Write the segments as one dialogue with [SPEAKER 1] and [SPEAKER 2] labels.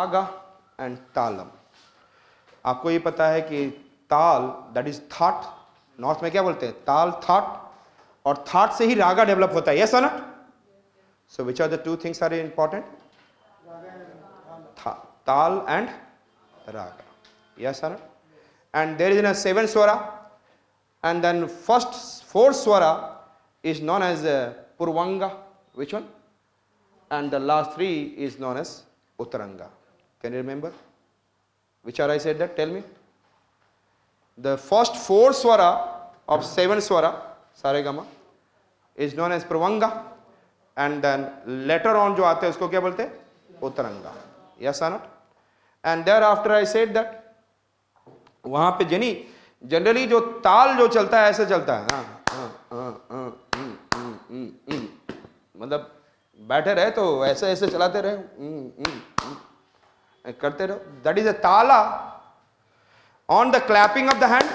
[SPEAKER 1] रागा and तालम। आपको ये पता है कि ताल दैट इज थॉट, नॉर्थ में क्या बोलते हैं, ताल थॉट, और थॉट से ही रागा डेवलप होता है, yes or not? So which are the two things are important? Tal and raga, yes or no? And there is in a 7 swara, and then first 4 swara is known as purvanga, which one? And the last 3 is known as uttaranga. Can you remember which are I said that? Tell me. The first 4 swara of 7 swara saregama is known as purvanga, and then later on जो आते हैं उसको क्या बोलते हैं? uttaranga, yes or not? And thereafter I said that वहां पे generally जो ताल जो चलता है ऐसे चलता है, मतलब बैठे रहे तो ऐसे ऐसे चलाते रहे, करते रहो, that is a tala on the clapping of the hand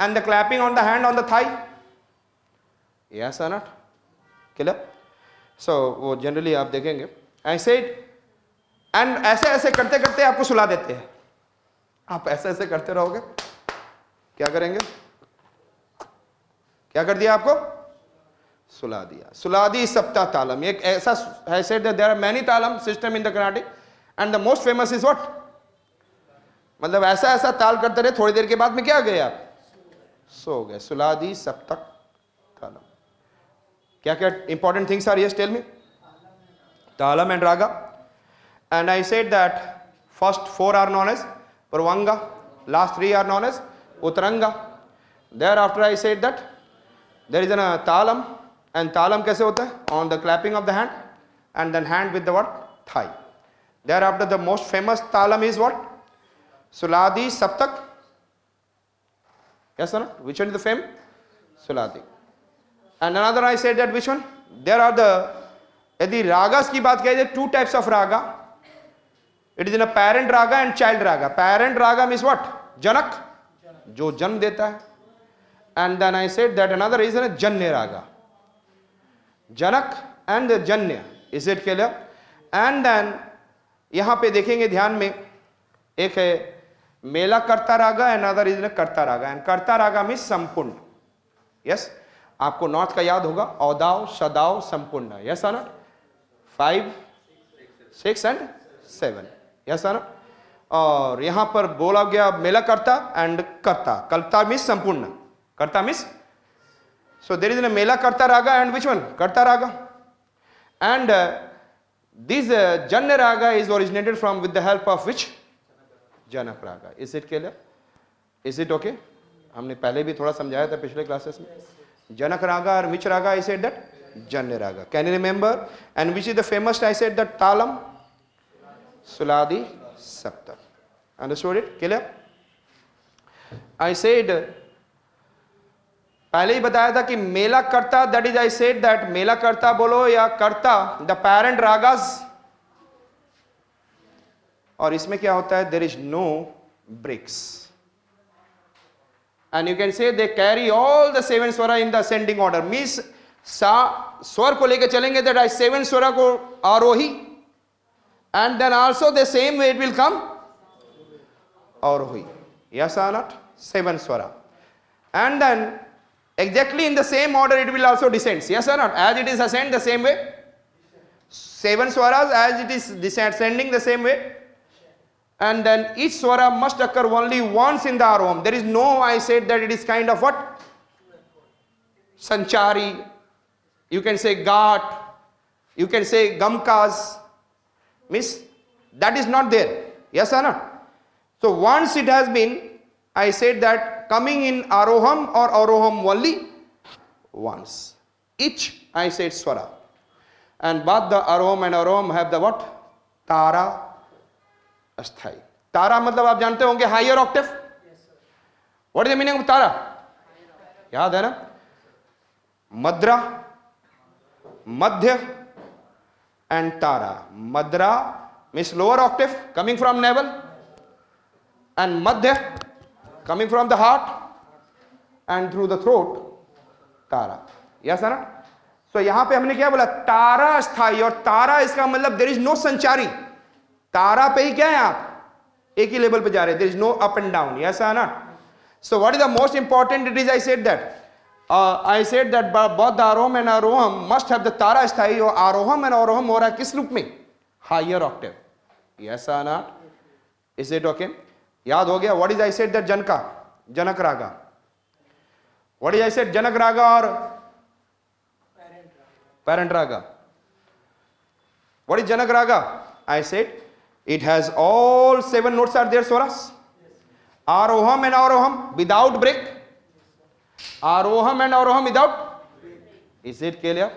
[SPEAKER 1] and the clapping on the hand on the thigh, yes or not? Clear? So वो जनरली आप देखेंगे ऐसे, एंड ऐसे ऐसे करते करते आपको सुला देते हैं। आप ऐसे ऐसे करते रहोगे, क्या करेंगे? क्या कर दिया आपको? सुला दिया। सुलादी सप्ता तालम, एक ऐसा है said that there are many talam system in the Carnatic and the most famous is what? मतलब ऐसा ऐसा ताल करते रहे, थोड़ी देर के बाद में क्या गए आप? सो गए। सुलादी सप्तक तालम। क्या क्या important things are? Yes tell me. Talam and raga, and I said that first 4 are known as purvanga, last 3 are known as uttaranga. Thereafter I said that there is a talam, and talam कैसे होता है? On the clapping of the hand and then hand with the what? Thigh. Thereafter the most famous talam is what? Suladi Saptak. Yes or not? Which one is the famous? Suladi. And another I said that which one? There are the, यदि ragas की बात किया जाए, 2 types of raga. It is in a parent raga and child raga. Parent raga means what? Janak, जो जन्म देता है. And then I said that another is in a janya raga. Janak and janya. Is it clear? And then यहाँ पे देखेंगे ध्यान में, एक है मेला कर्ता रागा, another is in a कर्ता रागा. And कर्ता रागा means संपूर्ण. Yes? आपको नॉर्थ का याद होगा, औदाव, सदाव, संपूर्ण. Yes or not? 5, 6 and 7. Yes ना? और यहां पर बोला गया मेला कर्ता एंड कर्ता. कर्ता means sampurna, karta means, so there is a mela karta raga and which one? कर्ता raga. And this janya raga is originated from with the help of which? Janaka raga. Is it clear? Is it okay? हमने पहले भी थोड़ा समझाया था पिछले क्लासेस में. जनक रागा और विच रागा? आई said that janya raga. Can you remember? And which is the famous? I said that talam, Suladi Sapta. Understood it? Clear? I said, पहले ही बताया था कि मेला कर्ता, that is I said that मेला कर्ता बोलो या कर्ता, the parent ragas, और इसमें क्या होता है? There is no breaks. And you can say they carry all the 7 swara in the ascending order. Means स्वर को लेकर चलेंगे, that I 7 swara को आरोही, and then also the same way it will come arohi. Yes or not? 7 swara. And then exactly in the same order it will also descend. Yes or not? As it is ascend the same way, 7 swaras as it is descending the same way, and then each swara must occur only once in the aroham. There is no, I said that it is kind of what? Sanchari, you can say ghat, you can say gamkas. Means that is not there. Yes or not? So once it has been, I said that coming in aroham or aroham only once. Each I said swara. And both the aroham and aroham have the what? Tara asthai. Tara मतलब आप जानते होंगे higher octave. What is the meaning of tara? याद है ना? मद्रा, मध्य and tara. Madra means lower octave coming from navel, and madhya coming from the heart and through the throat, tara. Yes or not? So यहाँ पे हमने क्या बोला? तारा स्थाई. और तारा इसका मतलब there is no sanchari. तारा पे ही क्या है, आप एक ही लेवल पे जा रहे हैं. There is no up and down. Yes or not? So what is the most important? It is I said that both the aroham and aroham must have the tara sthai. और aroham and aroham हो रहा है किस रूप में? Higher octave. Yes or not? Is it okay? याद हो गया? What is I said that janaka, janaka raga. What is I said? Janaka raga or parent raga. What is Janak raga? I said it has all 7 notes are there, swaras. Aroham and aroham without break. Aroham and aroham without. Is it clear?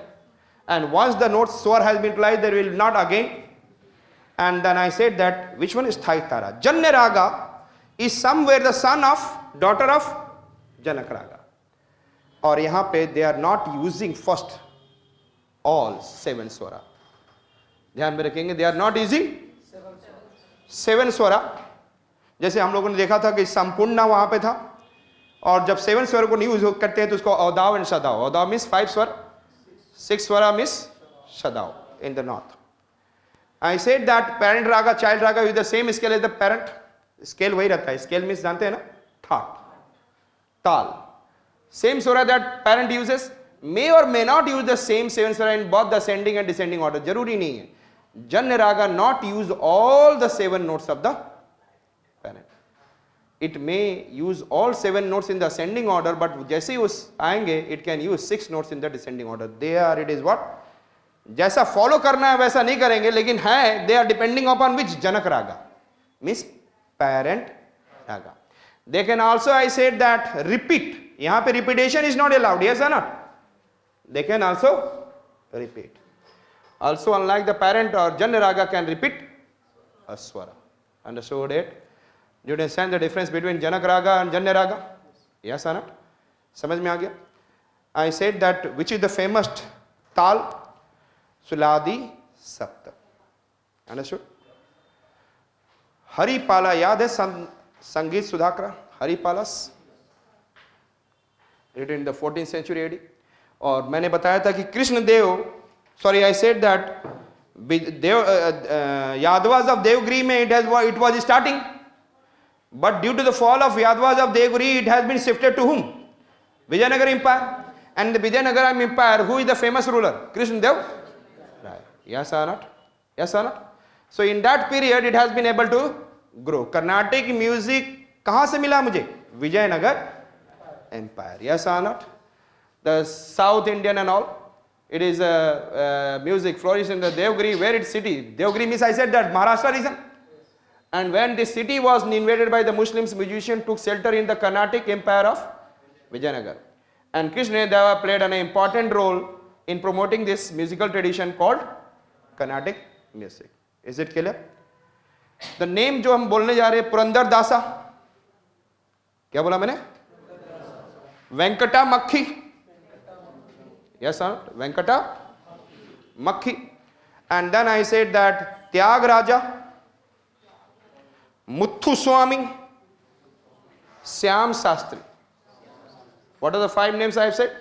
[SPEAKER 1] And once the note swar has been applied, there will not again. And then I said that which one is Thai Tara? Janya raga is somewhere the son of, daughter of Janak raga. और यहाँ पे they are not using first all 7 swara. ध्यान में रखेंगे, they are not using 7 स्वरा. जैसे हम लोगों ने देखा था कि संपूर्ण वहां पे था, और जब 7 स्वर को नहीं यूज करते हैं तो उसको अवदाव and सदाव. अवदाव means 5 swara, 6 swara means shadav in the north. I said that parent raga, child raga with the same scale as the parent. Scale वही रहता है. स्केल मीन्स जानते हैं ना, ठाट, ताल. Same Swara that parent uses may or may not use the same 7 swara in both the ascending and descending order. जरूरी नहीं है. Janya raga not use all the 7 notes of the parent. It may use all 7 notes in the ascending order, but जैसे ही उस आएंगे it can use 6 notes in the descending order. There it is what? जैसा follow करना है वैसा नहीं करेंगे, लेकिन है they are depending upon which? Janak raga means parent raga. They can also, I said that, repeat. यहाँ पे repetition is not allowed. Yes or not? They can also repeat. Also, unlike the parent or Janya raga can repeat a swara. Understood it? You understand the difference between Janak raga and Janya raga? Yes or not? समझ में आ गया? I said that which is the famous ताल? सुलादी सप्त. Understood? हरिपाला याद है? संगीत Sudhakar हरिपालस, written in the 14th century AD. और मैंने बताया था कि Krishna Dev, sorry I said that Dev Yadavas of Devagiri में it was starting, but due to the fall of Yadavas of Devagiri it has been shifted to whom? Vijayanagara empire. And the Vijayanagara empire, who is the famous ruler? Krishna Dev Raya. Yes or not? Yes or not? So in that period it has been able to grow. Carnatic music कहां से मिला मुझे? Vijayanagar empire. Yes or not? The South Indian and all, it is music flourished in the Devgiri, where its city. Devgiri means, I said that, Maharashtra region. And when this city was invaded by the Muslims, musicians took shelter in the Carnatic empire of Vijayanagar. And Krishna Deva played an important role in promoting this musical tradition called Carnatic music. Is it clear? The name जो हम बोलने जा रहे हैं, पुरंदर दासा. क्या बोला मैंने? वेंकटा मक्खी. Yes or not? Venkata Makhi. And then I said that Tyag Raja, Muthu Swami, Syam Sastri. What are the 5 names I have said?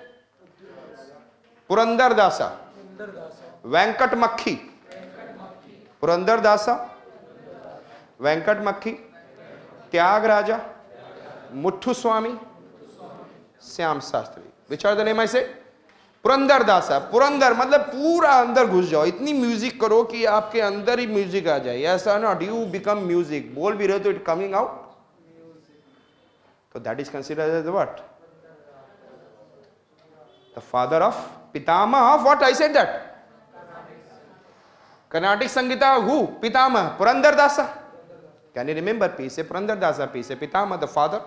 [SPEAKER 1] Purandar Dasa, Venkat Makhi, Purandar Dasa, Venkat Makhi, Tyag Raja, Muthu Swami, Syam Sastri. Which are the name I said? Purandar दासा. पुरंदर मतलब पूरा अंदर घुस जाओ, इतनी music करो कि आपके अंदर ही म्यूजिक आ जाए. ऐसा नॉट यू बिकम म्यूजिक. बोल भी रहे तो इट कमिंग आउट. तो that is considered as what? The father of, pitamah of what? I said that Carnatic sangita. Who? Pitamah Purandara Dasa. Can you remember? P से पुरंदर दासा, पी से पितामह, द फादर.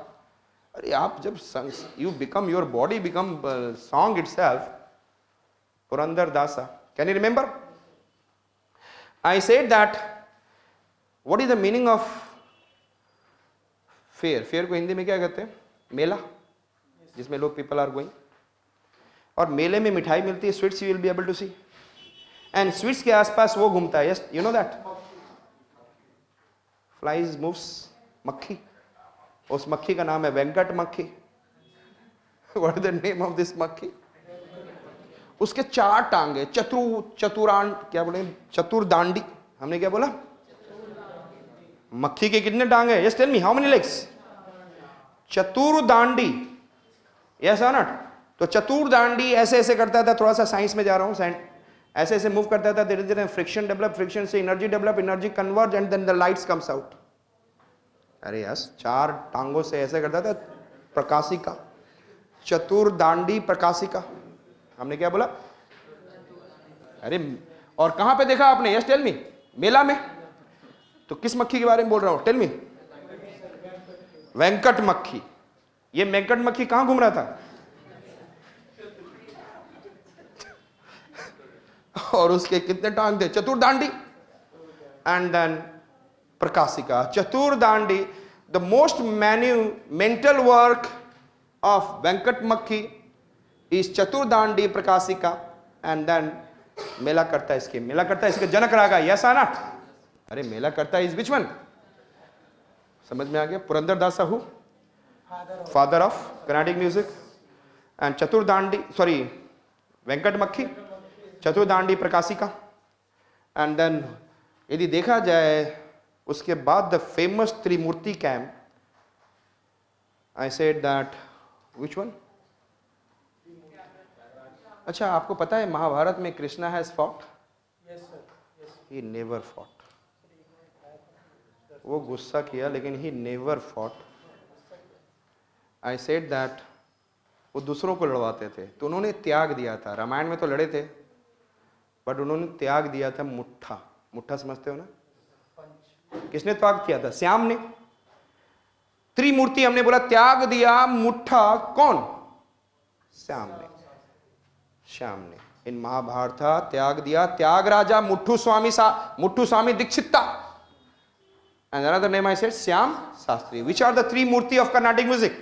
[SPEAKER 1] अरे आप जब you become, your body become song itself. Purandar Dasa. Can you remember? I said that what is the meaning of fair? Fair को हिंदी में क्या कहते हैं? मेला, जिसमें लोग people are going. और मेले में मिठाई मिलती है, sweets you will be able to see. And sweets के आसपास वो घूमता है. Yes, you know that. Flies moves, मक्खी. उस मक्खी का नाम है वेंकट मक्खी. What is the name of this मक्खी? उसके 4 टांगे, चतुरान, क्या बोले? चतुर्दांडी. हमने क्या बोला? मक्खी के कितने टांग है? Just tell me how many legs? Chaturdandi, yes or not? तो चतुर्दांडी ऐसे ऐसे करता था, थोड़ा सा साइंस में जा रहा हूं, ऐसे ऐसे मूव करता था, धीरे धीरे फ्रिक्शन डेवलप, फ्रिक्शन से energy develop, energy converge and then the lights comes out. अरे यस, 4 टांगों से ऐसे करता था, प्रकाशिका, चतुर्दांडी प्रकाशिका। हमने क्या बोला? अरे और कहां पे देखा आपने? यस टेल मी। मेला में? तो किस मक्खी के बारे में बोल रहा हूं? Tell me. वेंकट मक्खी। ये वेंकट मक्खी कहां घूम रहा था? और उसके कितने टांग थे? Chaturdandi and then Prakashika. Chaturdandi, the most mental work of Venkata Makhi is Chaturdandi Prakashika and then mela karta है इसके, मेला करता है इसके जनक रागा। Yes or not? अरे मेला करता है इस विच वन? समझ में आ गया? पुरंदरदास साहू, father of Carnatic music, and Chaturdandi, sorry Venkata Makhi, Chaturdandi Prakashika. And then यदि देखा जाए उसके बाद the famous Trimurti camp, I said that which one? अच्छा, आपको पता है महाभारत में Krishna has fought? He never fought. वो गुस्सा किया लेकिन he never fought. I said that वो दूसरों को लड़वाते थे, तो उन्होंने त्याग दिया था। रामायण में तो लड़े थे, बट उन्होंने त्याग दिया था मुट्ठा। मुट्ठा समझते हो ना? किसने त्याग किया था? श्याम ने। त्रिमूर्ति हमने बोला त्याग दिया, मुट्ठा कौन? श्याम ने। श्याम ने इन महाभारत त्याग दिया। त्यागराजा मुट्ठू स्वामी दीक्षिता, and another name I said Syam Shastri. Which are the three murti of Carnatic music?